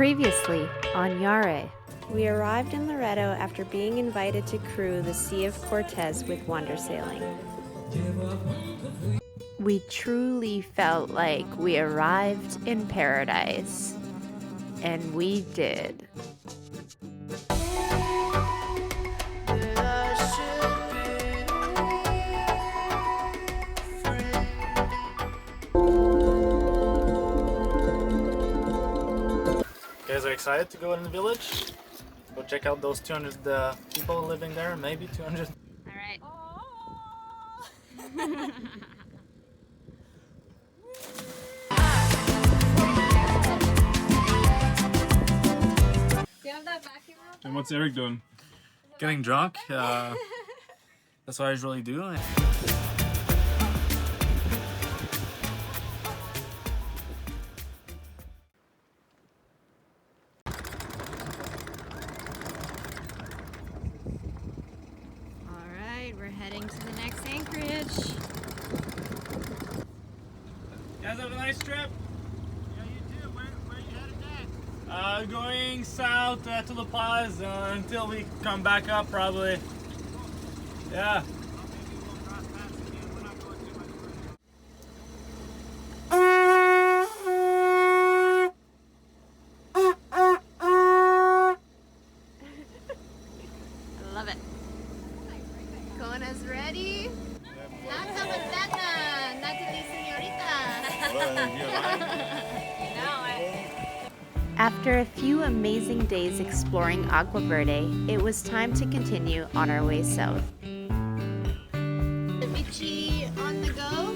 Previously on YARREH. We arrived in Loreto after being invited to crew the Sea of Cortez with wandersailing. We truly felt like we arrived in paradise. And we did. You guys are excited to go in the village? Go check out those 200 people living there, maybe 200. All right. And what's Eric doing? Getting drunk. That's what I usually do. Alright, we're heading to the next anchorage. You guys have a nice trip? Yeah, you too. Where are you headed next? Going south to La Paz until we come back up, probably. Yeah. I love it. Kona's ready. Nata matata, nata di señorita. After a few amazing days exploring Agua Verde, it was time to continue on our way south. The Vichy on the go?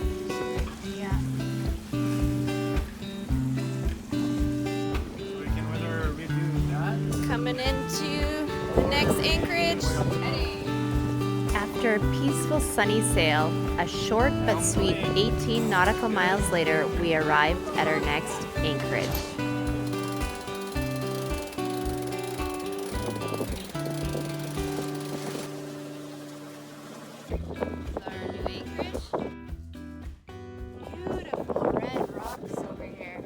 Yeah. We can whether we do that. Coming into the next anchorage. After a peaceful sunny sail, a short but sweet 18 nautical miles later, we arrived at our next anchorage. Our new anchorage. Beautiful red rocks over here.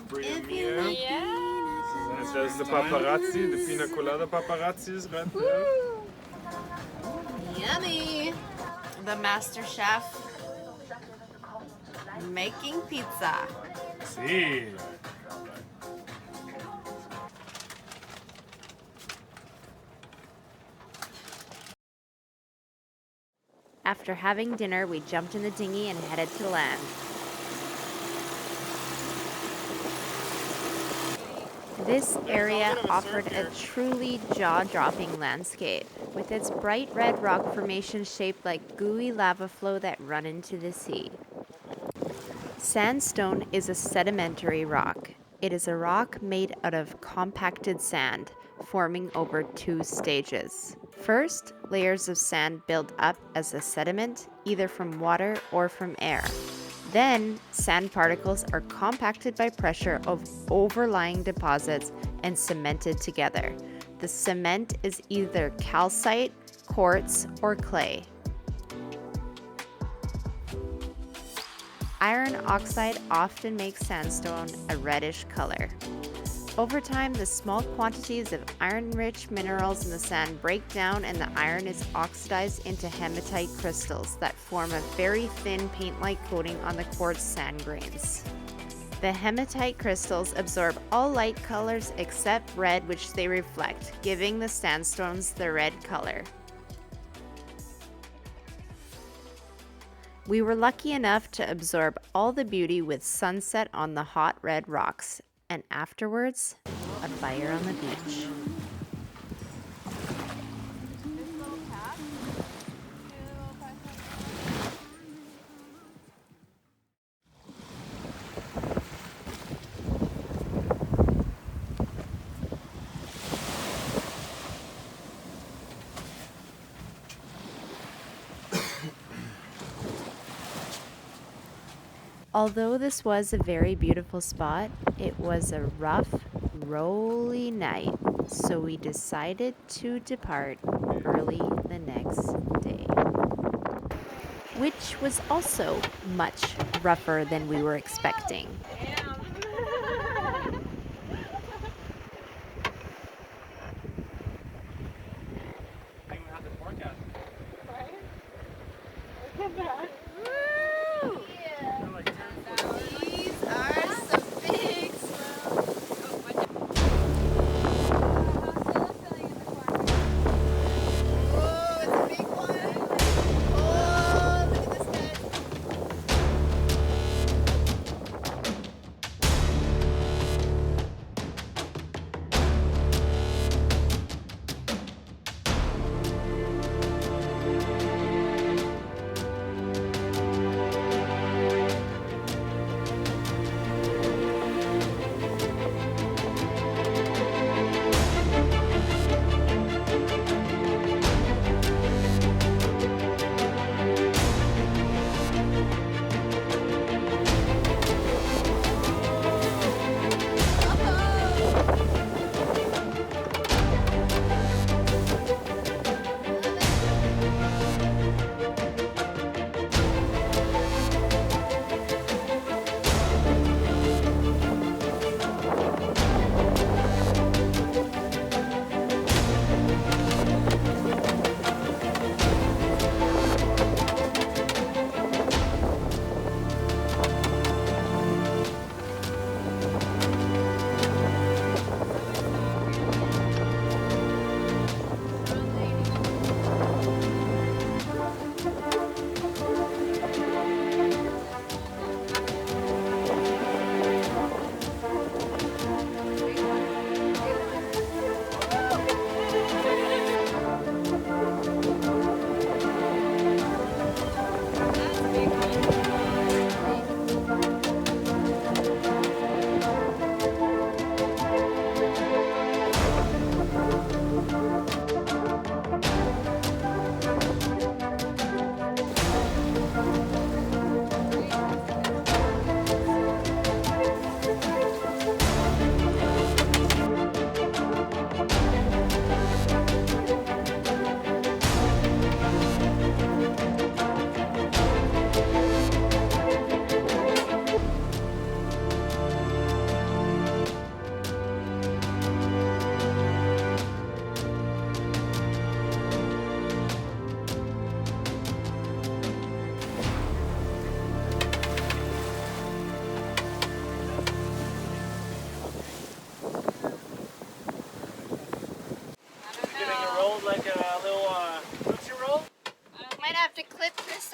Bria Mia. And there's the paparazzi, the pina colada paparazzis right there. Yummy! The master chef making pizza. See. After having dinner, we jumped in the dinghy and headed to land. This area offered a truly jaw-dropping landscape, with its bright red rock formations shaped like gooey lava flow that run into the sea. Sandstone is a sedimentary rock. It is a rock made out of compacted sand, forming over two stages. First, layers of sand build up as a sediment, either from water or from air. Then, sand particles are compacted by pressure of overlying deposits and cemented together. The cement is either calcite, quartz, or clay. Iron oxide often makes sandstone a reddish color. Over time, the small quantities of iron-rich minerals in the sand break down and the iron is oxidized into hematite crystals that form a very thin paint-like coating on the quartz sand grains. The hematite crystals absorb all light colors except red, which they reflect, giving the sandstones the red color. We were lucky enough to absorb all the beauty with sunset on the hot red rocks, and afterwards, a fire on the beach. Although this was a very beautiful spot, it was a rough, rolly night, so we decided to depart early the next day, which was also much rougher than we were expecting.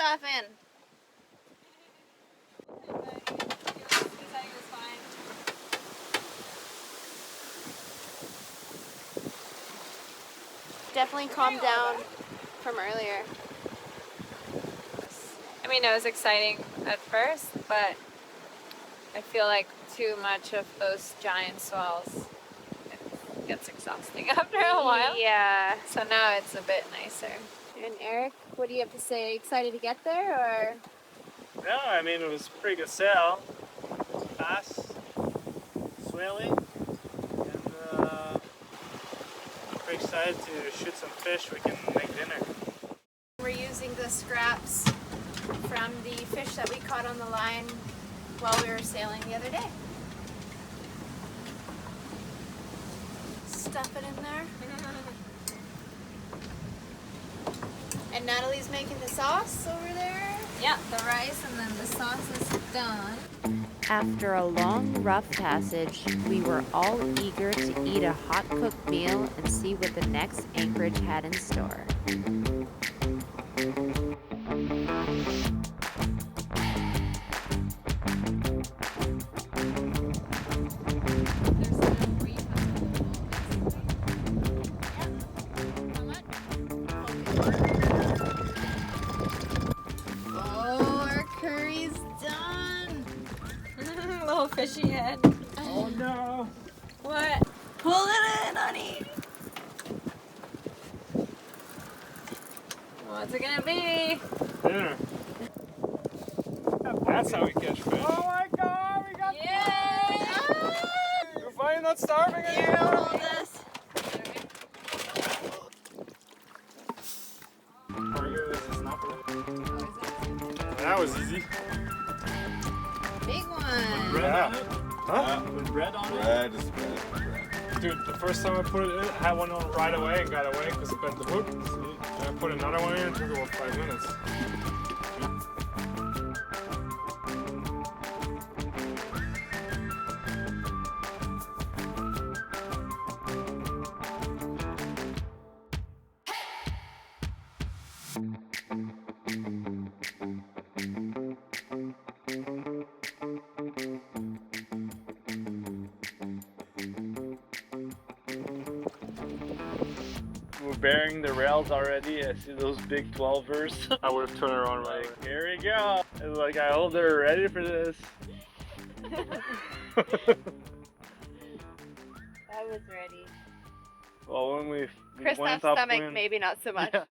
stuff in. Definitely calmed down from earlier. I mean, it was exciting at first, but I feel like too much of those giant swells, it gets exhausting after a while. Yeah. So now it's a bit nicer. And Eric, what do you have to say? Excited to get there, or? Yeah, I mean, it was a pretty good sail. Fast, swelly, and pretty excited to shoot some fish we can make dinner. We're using the scraps from the fish that we caught on the line while we were sailing the other day. Stuff it in there. And Natalie's making the sauce over there. Yeah, the rice and then the sauce is done. After a long, rough passage, we were all eager to eat a hot-cooked meal and see what the next anchorage had in store. Oh, our curry's done. Little fishy head. Oh no! What? Pull it in, honey. What's it gonna be? Dinner. That's how we catch fish. Oh my god, we got Yay! You're finally not starving anymore? Hold this. That was easy. Big one. Bread on it? Huh? Yeah. With bread on it? Bread is bread. Dude, the first time I put it in, I had one on right away and got away because it bent the hook. And I put another one in and it took about 5 minutes. We're bearing the rails already. I see those big 12ers. I would have turned around right away. Like, here we go. It's like, I hope they're ready for this. I was ready. Well, when we Kristoff's went stomach, upwind, maybe not so much. Yeah.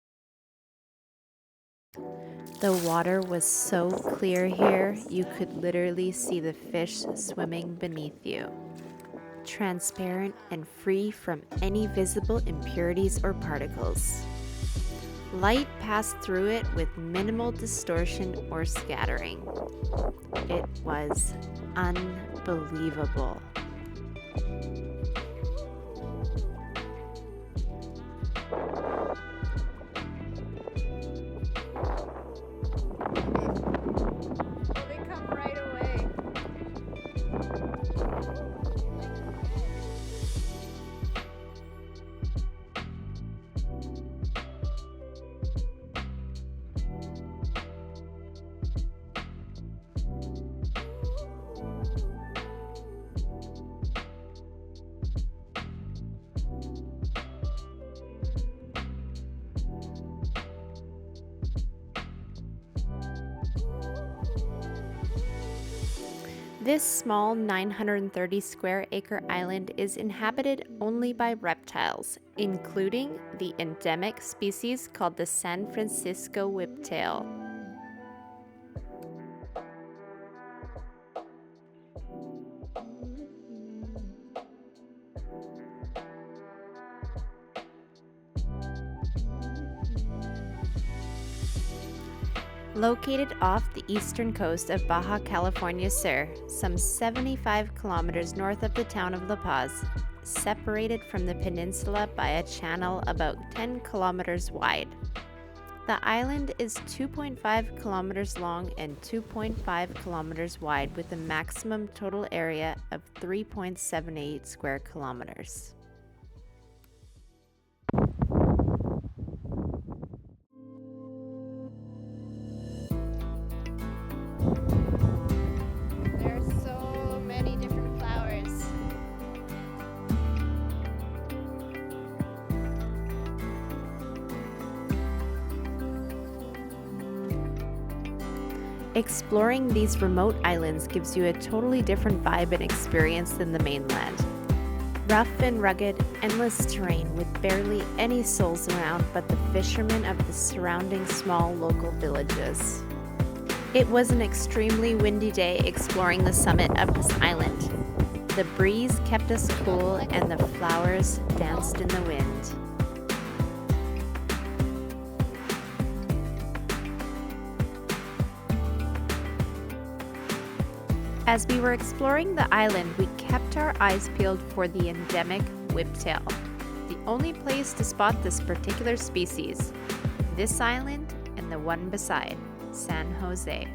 The water was so clear here, you could literally see the fish swimming beneath you. Transparent and free from any visible impurities or particles. Light passed through it with minimal distortion or scattering. It was unbelievable. They come right away. This small 930 square acre island is inhabited only by reptiles, including the endemic species called the San Francisco whiptail. Located off the eastern coast of Baja California Sur, some 75 kilometers north of the town of La Paz, separated from the peninsula by a channel about 10 kilometers wide. The island is 2.5 kilometers long and 2.5 kilometers wide with a maximum total area of 3.78 square kilometers. Exploring these remote islands gives you a totally different vibe and experience than the mainland. Rough and rugged, endless terrain with barely any souls around but the fishermen of the surrounding small local villages. It was an extremely windy day exploring the summit of this island. The breeze kept us cool and the flowers danced in the wind. As we were exploring the island, we kept our eyes peeled for the endemic whiptail, the only place to spot this particular species, this island and the one beside, San Jose.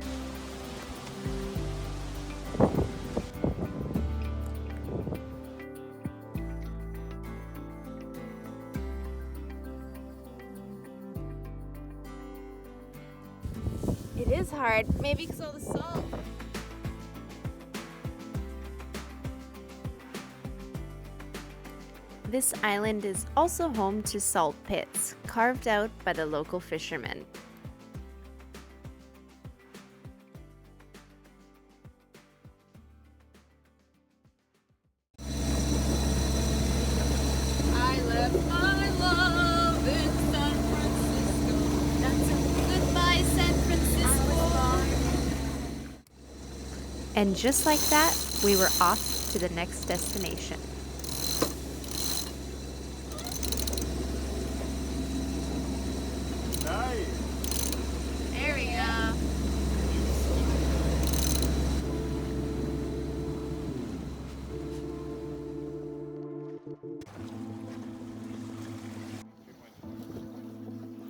It is hard, maybe because of all the salt. This island is also home to salt pits, carved out by the local fishermen. I left my love in San Francisco. That's a goodbye, San Francisco. And just like that, we were off to the next destination. There we go.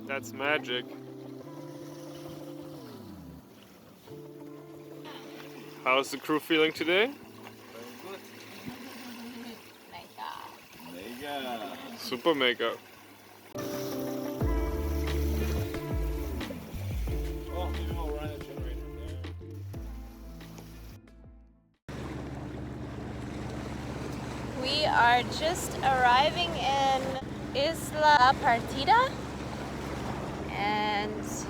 That's magic. How's the crew feeling today? Mega. Super mega. Oh, maybe we'll run a generator there. We are just arriving in Isla Partida, and it's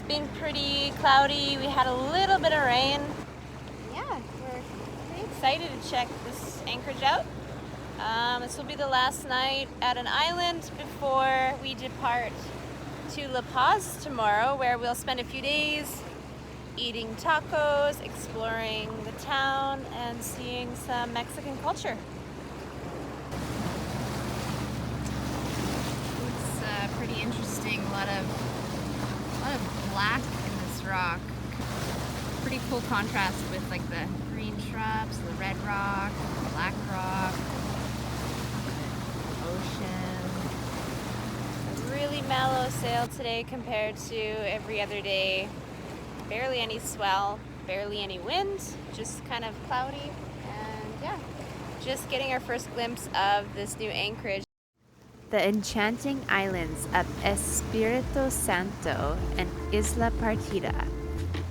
been pretty cloudy. We had a little bit of rain. Yeah, we're pretty excited to check this anchorage out. This will be the last night at an island before we depart to La Paz tomorrow, where we'll spend a few days eating tacos, exploring the town, and seeing some Mexican culture. It's pretty interesting. A lot of black in this rock. Pretty cool contrast with like the green shrubs, the red rock, the black rock, the ocean. A really mellow sail today compared to every other day. Barely any swell, barely any wind, just kind of cloudy, and yeah, just getting our first glimpse of this new anchorage. The enchanting islands of Espiritu Santo and Isla Partida.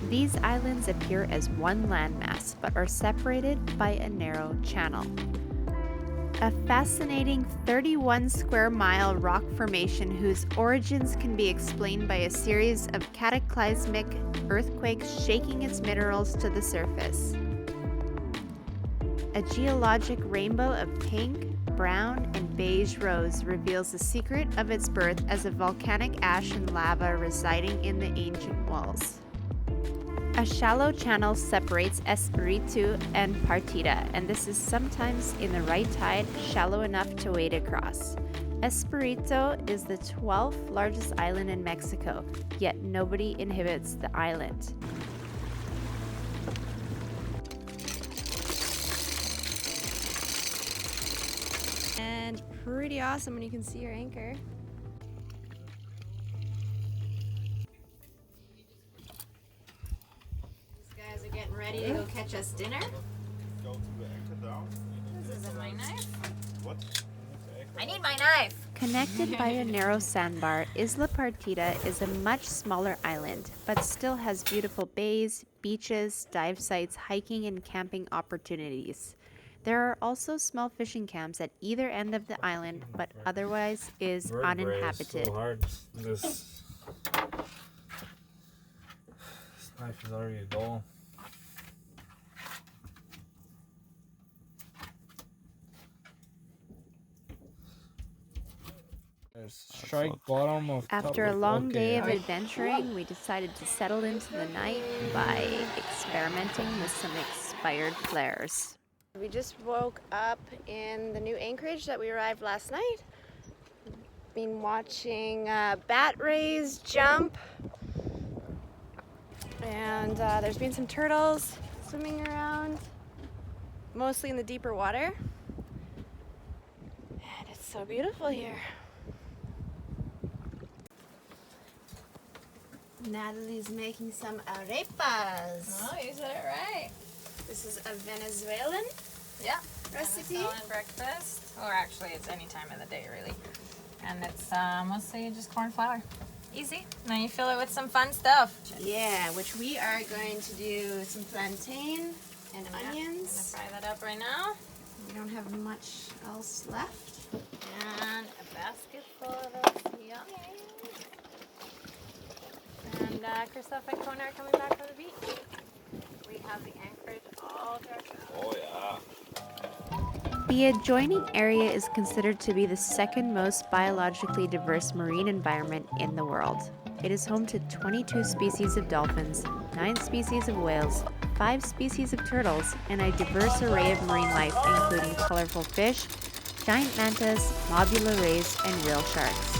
These islands appear as one landmass but are separated by a narrow channel. A fascinating 31 square mile rock formation whose origins can be explained by a series of cataclysmic earthquakes shaking its minerals to the surface. A geologic rainbow of pink, brown, and beige rose reveals the secret of its birth as a volcanic ash and lava residing in the ancient walls. A shallow channel separates Espiritu and Partida, and this is sometimes in the right tide shallow enough to wade across. Espiritu is the 12th largest island in Mexico, yet nobody inhabits the island. And pretty awesome when you can see your anchor. These guys are getting ready to go catch us dinner. Go to the anchor down. This isn't my knife. What? I need my knife. Connected by a narrow sandbar, Isla Partida is a much smaller island, but still has beautiful bays, beaches, dive sites, hiking and camping opportunities. There are also small fishing camps at either end of the island, but otherwise is uninhabited. So hard. This Life is already a goal. Strike bottom of After a long day of adventuring, we decided to settle into the night by experimenting with some expired flares. We just woke up in the new anchorage that we arrived last night. Been watching bat rays jump, and there's been some turtles swimming around, mostly in the deeper water. And it's so beautiful here. Natalie's making some arepas. Oh, you said it right. This is a Venezuelan Yeah. recipe. Venezuelan breakfast. Or actually, it's any time of the day, really. And it's mostly just corn flour. Easy. Now you fill it with some fun stuff. Yeah, which we are going to do some plantain and onions. I'm gonna fry that up right now. We don't have much else left. And a basket full of those. Yummy. And Christoph and Kona are coming back from the beach. We have the anchorage all to ourselves. Oh yeah. The adjoining area is considered to be the second most biologically diverse marine environment in the world. It is home to 22 species of dolphins, 9 species of whales, 5 species of turtles, and a diverse array of marine life including colorful fish, giant mantas, mobula rays, and whale sharks.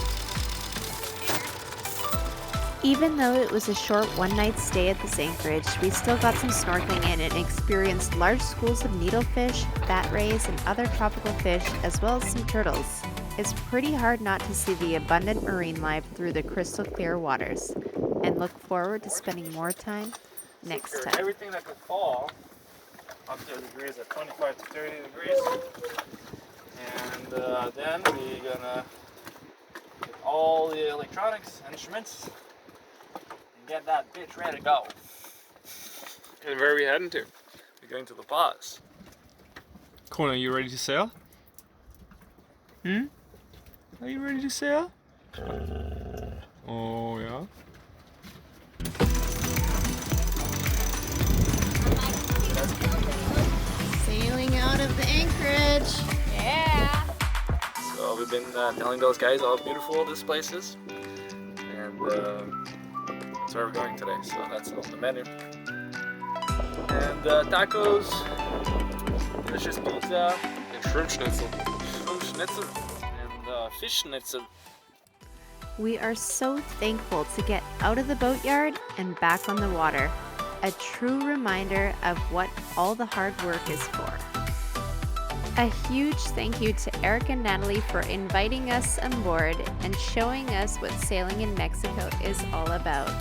Even though it was a short one-night stay at this anchorage, we still got some snorkeling in and experienced large schools of needlefish, bat rays, and other tropical fish, as well as some turtles. It's pretty hard not to see the abundant marine life through the crystal clear waters, and look forward to spending more time next Secure time. everything that could fall up to degrees at 25 to 30 degrees. And then we're gonna get all the electronics, instruments, and get that bitch ready to go. And where are we heading to? We're going to the Bajas. Kona, are you ready to sail? Are you ready to sail? Oh yeah. Sailing out of the anchorage. Yeah. So we've been telling those guys how beautiful this place is, and that's where we're going today. So that's on the menu. And tacos, delicious pizza, And shrimp schnitzel. shrimp schnitzel, and fish schnitzel. We are so thankful to get out of the boatyard and back on the water. A true reminder of what all the hard work is for. A huge thank you to Eric and Natalie for inviting us on board and showing us what sailing in Mexico is all about.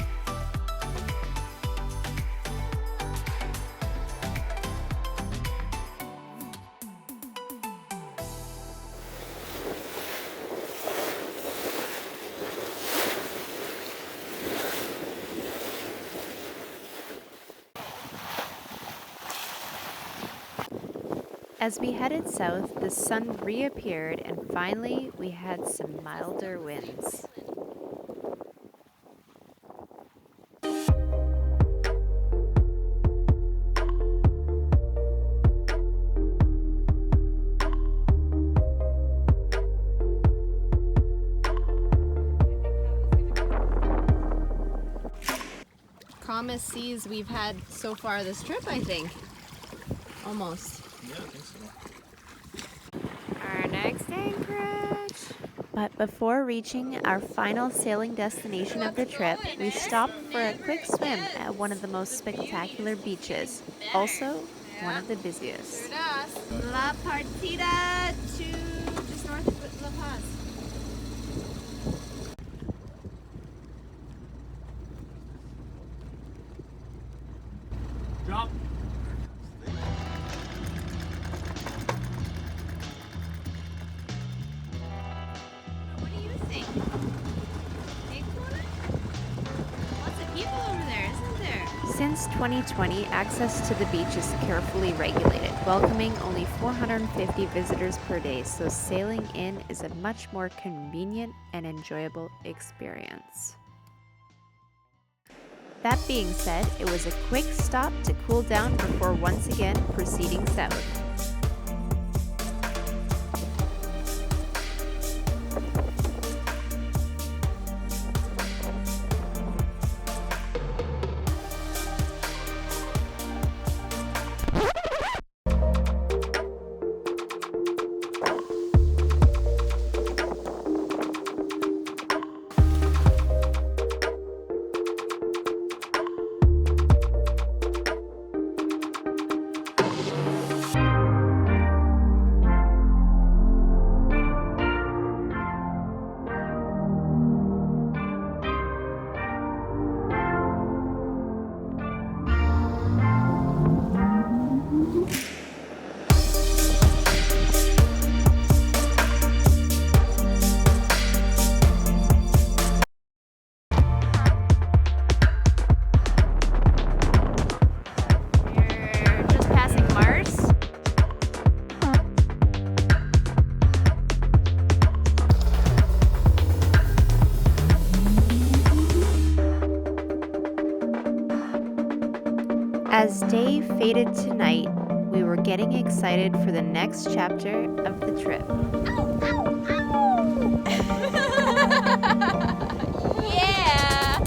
As we headed south, the sun reappeared and finally we had some milder winds. Calmest seas we've had so far this trip, I think. Almost. Yeah, I think so. Our next anchorage. But before reaching our final sailing destination of the trip, we stopped for a quick swim at one of the most spectacular beaches, also one of the busiest. La Partida to just north of La Paz. Drop. What do you think? Big one? Lots of people over there, isn't there? Since 2020, access to the beach is carefully regulated, welcoming only 450 visitors per day, so sailing in is a much more convenient and enjoyable experience. That being said, it was a quick stop to cool down before once again proceeding south. As day faded to night, we were getting excited for the next chapter of the trip. Yeah!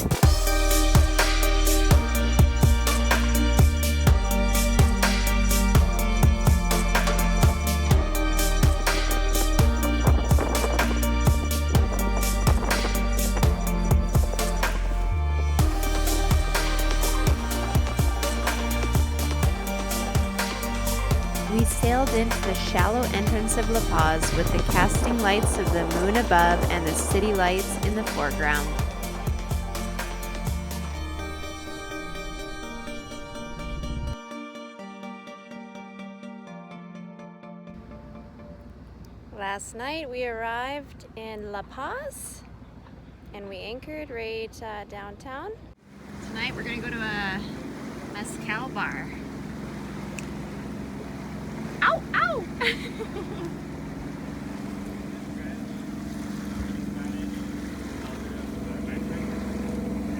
We sailed into the shallow entrance of La Paz with the casting lights of the moon above and the city lights in the foreground. Last night we arrived in La Paz and we anchored right downtown. Tonight we're gonna go to a mezcal bar. Ow! Ow!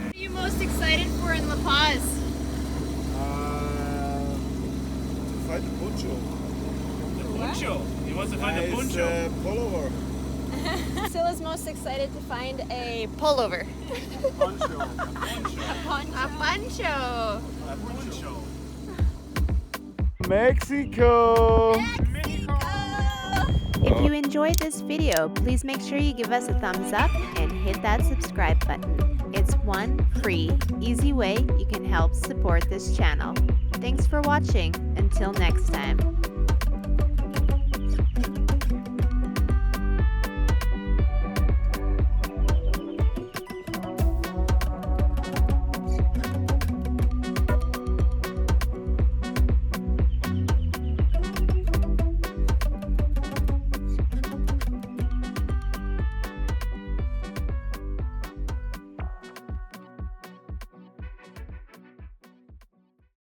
What are you most excited for in La Paz? To find the poncho. Poncho. He wants to find a poncho. Pullover. Sila's most excited to find a pullover. Poncho. A poncho! A poncho. Mexico! If you enjoyed this video, please make sure you give us a thumbs up and hit that subscribe button. It's one free, easy way you can help support this channel. Thanks for watching. Until next time.